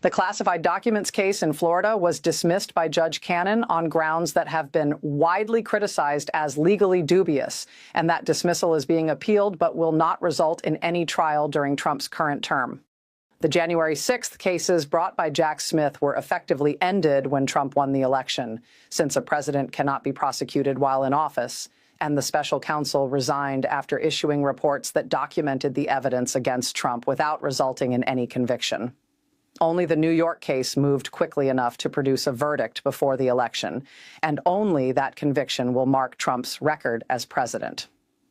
The classified documents case in Florida was dismissed by Judge Cannon on grounds that have been widely criticized as legally dubious, and that dismissal is being appealed but will not result in any trial during Trump's current term. The January 6th cases brought by Jack Smith were effectively ended when Trump won the election, since a president cannot be prosecuted while in office, and the special counsel resigned after issuing reports that documented the evidence against Trump without resulting in any conviction. Only the New York case moved quickly enough to produce a verdict before the election, and only that conviction will mark Trump's record as president.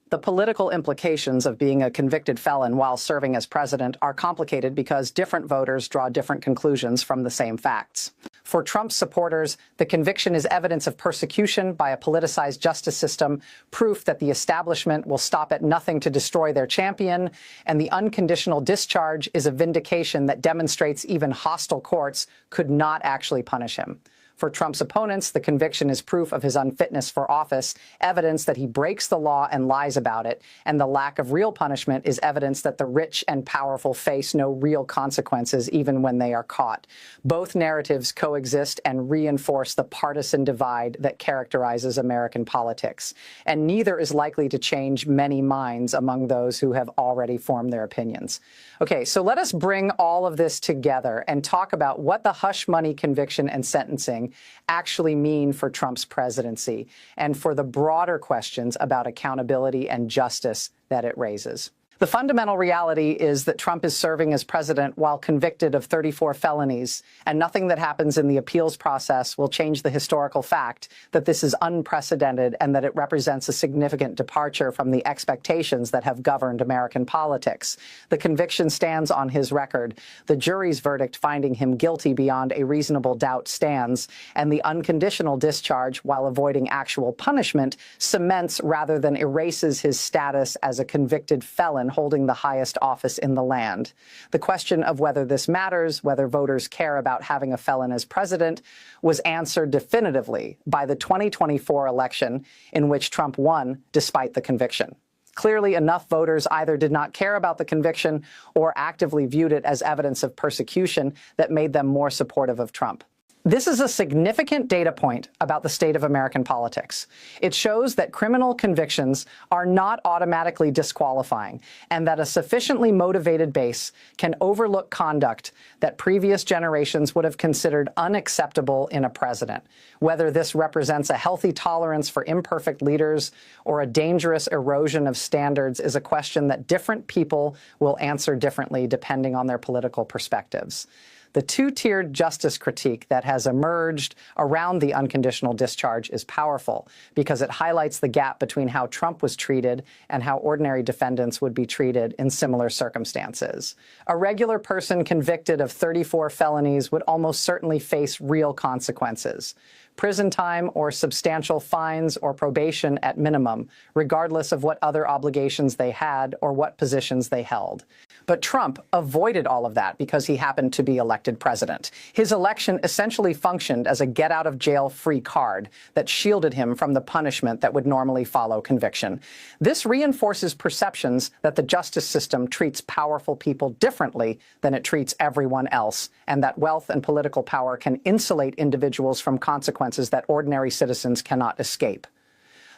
The political implications of being a convicted felon while serving as president are complicated because different voters draw different conclusions from the same facts. For Trump's supporters, the conviction is evidence of persecution by a politicized justice system, proof that the establishment will stop at nothing to destroy their champion, and the unconditional discharge is a vindication that demonstrates even hostile courts could not actually punish him. For Trump's opponents, the conviction is proof of his unfitness for office, evidence that he breaks the law and lies about it, and the lack of real punishment is evidence that the rich and powerful face no real consequences even when they are caught. Both narratives coexist and reinforce the partisan divide that characterizes American politics, and neither is likely to change many minds among those who have already formed their opinions. Okay, so let us bring all of this together and talk about what the hush money conviction and sentencing actually mean for Trump's presidency and for the broader questions about accountability and justice that it raises. The fundamental reality is that Trump is serving as president while convicted of 34 felonies, and nothing that happens in the appeals process will change the historical fact that this is unprecedented and that it represents a significant departure from the expectations that have governed American politics. The conviction stands on his record. The jury's verdict finding him guilty beyond a reasonable doubt stands, and the unconditional discharge, while avoiding actual punishment, cements rather than erases his status as a convicted felon holding the highest office in the land. The question of whether this matters, whether voters care about having a felon as president, was answered definitively by the 2024 election in which Trump won despite the conviction. Clearly, enough voters either did not care about the conviction or actively viewed it as evidence of persecution that made them more supportive of Trump. This is a significant data point about the state of American politics. It shows that criminal convictions are not automatically disqualifying, and that a sufficiently motivated base can overlook conduct that previous generations would have considered unacceptable in a president. Whether this represents a healthy tolerance for imperfect leaders or a dangerous erosion of standards is a question that different people will answer differently depending on their political perspectives. The two-tiered justice critique that has emerged around the unconditional discharge is powerful because it highlights the gap between how Trump was treated and how ordinary defendants would be treated in similar circumstances. A regular person convicted of 34 felonies would almost certainly face real consequences: prison time or substantial fines or probation at minimum, regardless of what other obligations they had or what positions they held. But Trump avoided all of that because he happened to be elected president. His election essentially functioned as a get-out-of-jail-free card that shielded him from the punishment that would normally follow conviction. This reinforces perceptions that the justice system treats powerful people differently than it treats everyone else, and that wealth and political power can insulate individuals from consequences that ordinary citizens cannot escape.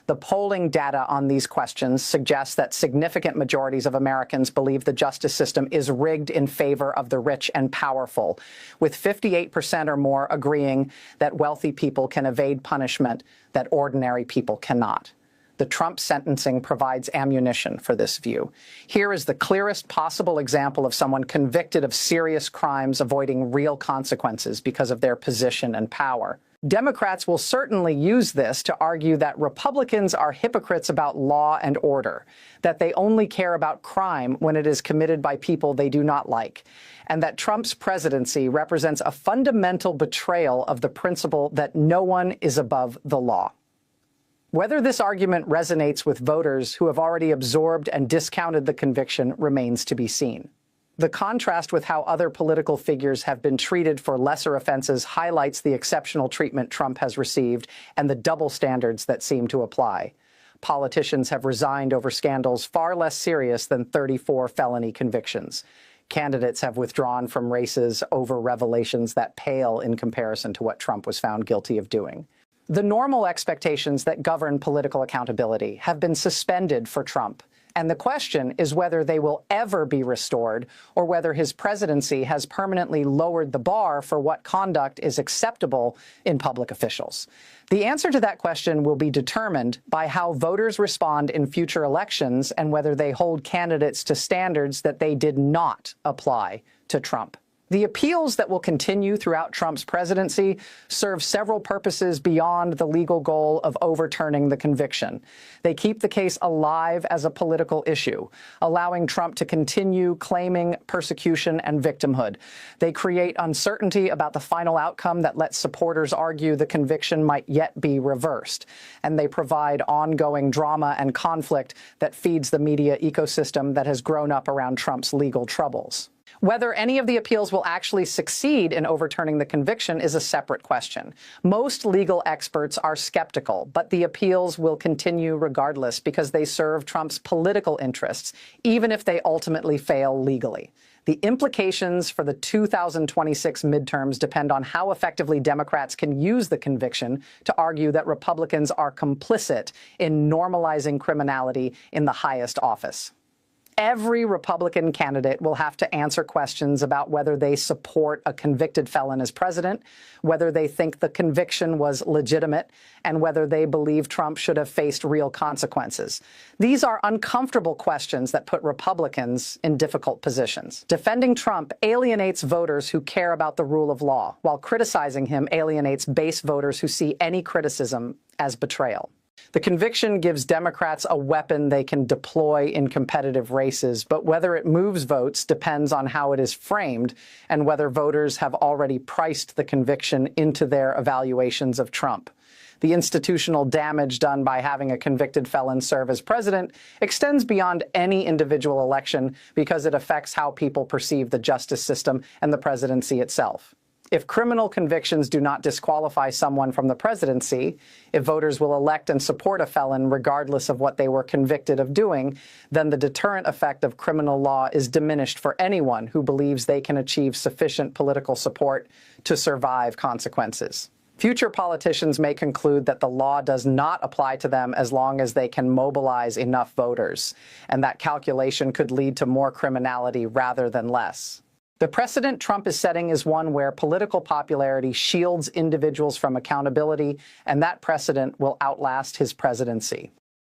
The polling data on these questions suggests that significant majorities of Americans believe the justice system is rigged in favor of the rich and powerful, with 58% or more agreeing that wealthy people can evade punishment that ordinary people cannot. The Trump sentencing provides ammunition for this view. Here is the clearest possible example of someone convicted of serious crimes avoiding real consequences because of their position and power. Democrats will certainly use this to argue that Republicans are hypocrites about law and order, that they only care about crime when it is committed by people they do not like, and that Trump's presidency represents a fundamental betrayal of the principle that no one is above the law. Whether this argument resonates with voters who have already absorbed and discounted the conviction remains to be seen. The contrast with how other political figures have been treated for lesser offenses highlights the exceptional treatment Trump has received and the double standards that seem to apply. Politicians have resigned over scandals far less serious than 34 felony convictions. candidates have withdrawn from races over revelations that pale in comparison to what Trump was found guilty of doing. The normal expectations that govern political accountability have been suspended for Trump. And the question is whether they will ever be restored or whether his presidency has permanently lowered the bar for what conduct is acceptable in public officials. The answer to that question will be determined by how voters respond in future elections and whether they hold candidates to standards that they did not apply to Trump. The appeals that will continue throughout Trump's presidency serve several purposes beyond the legal goal of overturning the conviction. They keep the case alive as a political issue, allowing Trump to continue claiming persecution and victimhood. They create uncertainty about the final outcome that lets supporters argue the conviction might yet be reversed. And they provide ongoing drama and conflict that feeds the media ecosystem that has grown up around Trump's legal troubles. Whether any of the appeals will actually succeed in overturning the conviction is a separate question. Most legal experts are skeptical, but the appeals will continue regardless because they serve Trump's political interests, even if they ultimately fail legally. The implications for the 2026 midterms depend on how effectively Democrats can use the conviction to argue that Republicans are complicit in normalizing criminality in the highest office. Every Republican candidate will have to answer questions about whether they support a convicted felon as president, whether they think the conviction was legitimate, and whether they believe Trump should have faced real consequences. These are uncomfortable questions that put Republicans in difficult positions. Defending Trump alienates voters who care about the rule of law, while criticizing him alienates base voters who see any criticism as betrayal. The conviction gives Democrats a weapon they can deploy in competitive races, but whether it moves votes depends on how it is framed and whether voters have already priced the conviction into their evaluations of Trump. The institutional damage done by having a convicted felon serve as president extends beyond any individual election because it affects how people perceive the justice system and the presidency itself. If criminal convictions do not disqualify someone from the presidency, if voters will elect and support a felon regardless of what they were convicted of doing, then the deterrent effect of criminal law is diminished for anyone who believes they can achieve sufficient political support to survive consequences. Future politicians may conclude that the law does not apply to them as long as they can mobilize enough voters, and that calculation could lead to more criminality rather than less. The precedent Trump is setting is one where political popularity shields individuals from accountability, and that precedent will outlast his presidency.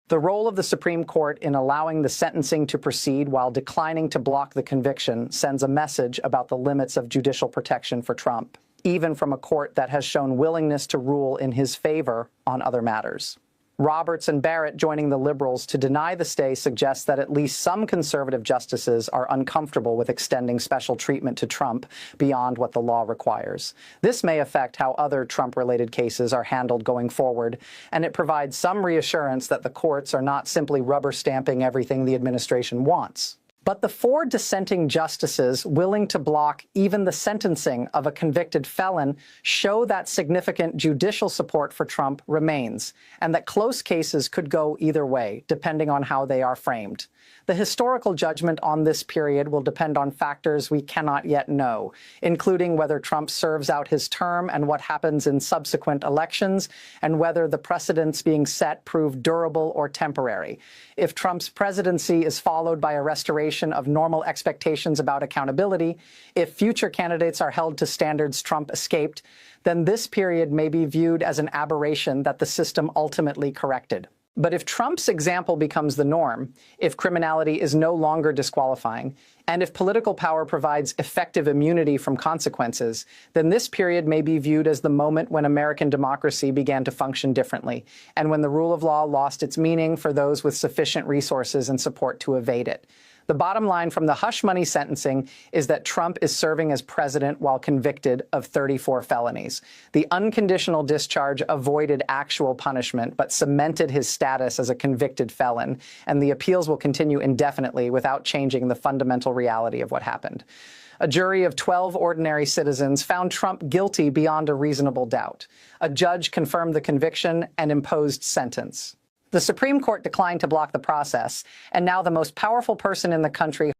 The role of the Supreme Court in allowing the sentencing to proceed while declining to block the conviction sends a message about the limits of judicial protection for Trump, even from a court that has shown willingness to rule in his favor on other matters. Roberts and Barrett joining the liberals to deny the stay suggests that at least some conservative justices are uncomfortable with extending special treatment to Trump beyond what the law requires. This may affect how other Trump-related cases are handled going forward, and it provides some reassurance that the courts are not simply rubber-stamping everything the administration wants. But the 4 dissenting justices willing to block even the sentencing of a convicted felon show that significant judicial support for Trump remains, and that close cases could go either way, depending on how they are framed. The historical judgment on this period will depend on factors we cannot yet know, including whether Trump serves out his term and what happens in subsequent elections, and whether the precedents being set prove durable or temporary. If Trump's presidency is followed by a restoration of normal expectations about accountability, if future candidates are held to standards Trump escaped, then this period may be viewed as an aberration that the system ultimately corrected. But if Trump's example becomes the norm, if criminality is no longer disqualifying, and if political power provides effective immunity from consequences, then this period may be viewed as the moment when American democracy began to function differently, and when the rule of law lost its meaning for those with sufficient resources and support to evade it. The bottom line from the hush money sentencing is that Trump is serving as president while convicted of 34 felonies. The unconditional discharge avoided actual punishment, but cemented his status as a convicted felon, and the appeals will continue indefinitely without changing the fundamental reality of what happened. A jury of 12 ordinary citizens found Trump guilty beyond a reasonable doubt. A judge confirmed the conviction and imposed sentence. The Supreme Court declined to block the process, and now the most powerful person in the country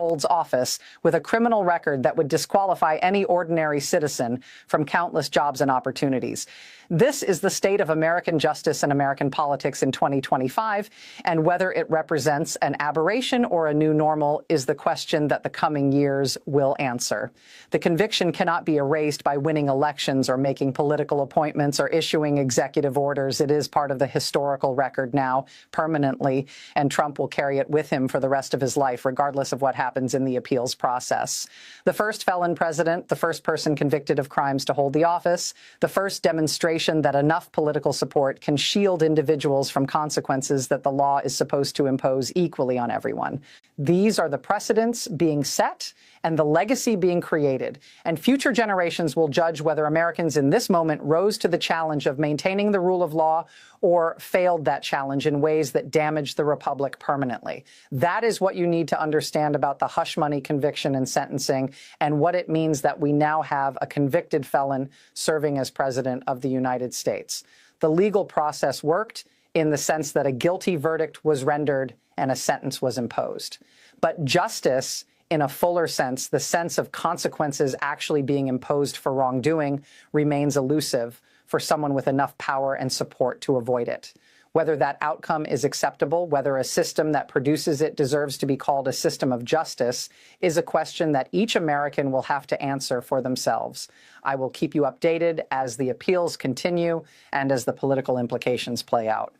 holds office with a criminal record that would disqualify any ordinary citizen from countless jobs and opportunities. This is the state of American justice and American politics in 2025, and whether it represents an aberration or a new normal is the question that the coming years will answer. The conviction cannot be erased by winning elections or making political appointments or issuing executive orders. It is part of the historical record now, permanently, and Trump will carry it with him for the rest of his life, regardless of what happens in the appeals process. The first felon president, the first person convicted of crimes to hold the office, the first demonstration that enough political support can shield individuals from consequences that the law is supposed to impose equally on everyone. These are the precedents being set and the legacy being created, and future generations will judge whether Americans in this moment rose to the challenge of maintaining the rule of law or failed that challenge in ways that damaged the republic permanently. That is what you need to understand about the hush money conviction and sentencing, and what it means that we now have a convicted felon serving as president of the United States. The legal process worked in the sense that a guilty verdict was rendered and a sentence was imposed. But justice, in a fuller sense, the sense of consequences actually being imposed for wrongdoing, remains elusive for someone with enough power and support to avoid it. Whether that outcome is acceptable, whether a system that produces it deserves to be called a system of justice, is a question that each American will have to answer for themselves. I will keep you updated as the appeals continue and as the political implications play out.